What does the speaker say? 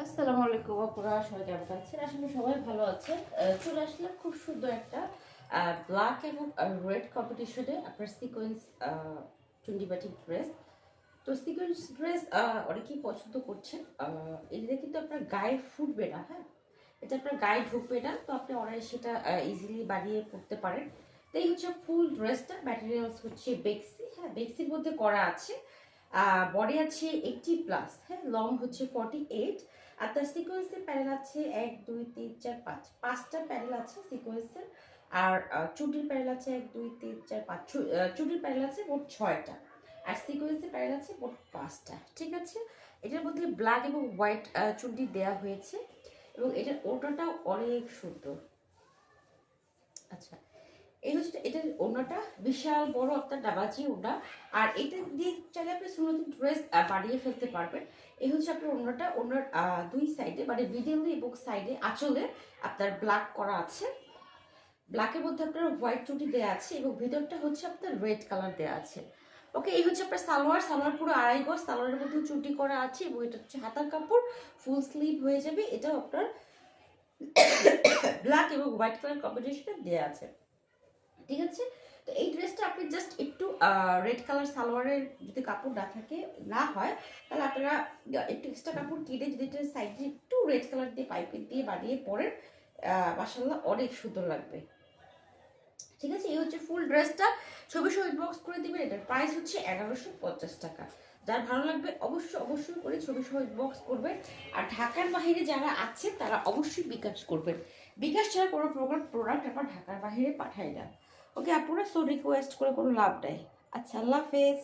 আসসালামু আলাইকুম আপুরা, সবাই কেমন আছেন? আসলে সবাই ভালো আছেন। চলে আসলাম খুব সুন্দর একটা ব্ল্যাক এবং রেড কম্পিটিশনে আপনার সিকোয়েন্স চুন্ডিবাটি ড্রেস। তো সিকোয়েন্স ড্রেস অনেকেই পছন্দ করছেন। এটা কিন্তু আপনার গায়ে ফুটবে না, হ্যাঁ, এটা আপনার গায়ে ঢুকবে না, তো আপনি অনায়াসে সেটা ইজিলি বানিয়ে পড়তে পারেন। তো এই হচ্ছে ফুল ড্রেসটা। ম্যাটেরিয়ালস হচ্ছে বেক্সি, হ্যাঁ, বেক্সির মধ্যে করা আছে। বডি আছে 80+, হ্যাঁ, লং হচ্ছে 48। আর তার সিকোয়েন্সের প্যানেল আছে 1 2 3 4 5, পাঁচটা প্যানেল আছে সিকোয়েন্সের। আর চুটির প্যানেল আছে 1 2 3 4 5, চুটির প্যানেল আছে মোট 6টা। আর সিকোয়েন্সের প্যানেল আছে মোট 5টা, ঠিক আছে। এটার মধ্যে ব্ল্যাক এবং হোয়াইট চুটি দেওয়া হয়েছে এবং এটার ওড়নাটাও অনেক সুন্দর। আচ্ছা, এই হচ্ছে এটার ওড়নাটা বিশাল বড় একটা ডাবাজি ওড়না। আর এটা দিয়ে চাইলে আপনি সুন্দর ড্রেস বানিয়ে ফেলতে পারবেন। এই হচ্ছে আপনার ওড়নাটা। ওড়নার দুই সাইডে মানে মিডিলে এবং সাইডে আঁচলে আপনার ব্ল্যাক করা আছে। ব্ল্যাকের মধ্যে আপনার হোয়াইট চুটি দেওয়া আছে এবং ভিতরটা হচ্ছে আপনার রেড কালার দেওয়া আছে। ওকে, এই হচ্ছে আপনার সালোয়ার। সালোয়ার পুরো 2.5 গজ, সালোয়ারের মধ্যে চুটি করা আছে এবং এটা হচ্ছে হাতার কাপড়, ফুল স্লিভ হয়ে যাবে। এটাও আপনার ব্ল্যাক এবং হোয়াইট কালার কম্বিনেশনে দেওয়া আছে, ঠিক আছে। তো এই ড্রেসটা আপনি জাস্ট একটু রেড কালার সালোয়ারের যদি কাপড় না থাকে, না হয়, তাহলে আপনারা একটু এক্সট্রা কাপড় কিনে যদি এটা সাইডে একটু রেড কালার দিয়ে পাইপিং দিয়ে বানিয়ে পরেন, মাশাআল্লাহ অনেক সুন্দর লাগবে, ঠিক আছে। এই হচ্ছে ফুল ড্রেসটা। ছবি সহ ইনবক্স করে দিবেন। এটার প্রাইস হচ্ছে 1150 টাকা। যার ভালো লাগবে অবশ্যই করে ছবি সহ ইনবক্স করবেন। আর ঢাকার বাইরে যারা আছে তারা অবশ্যই বিকাশ করবেন। বিকাশ ছাড়া কোনো প্রোডাক্ট আমরা ঢাকার বাইরে পাঠাই না। ওকে, আপনারা সো রিকোয়েস্ট করে কোনো লাভ নাই। আচ্ছা, আল্লাহ হাফেজ।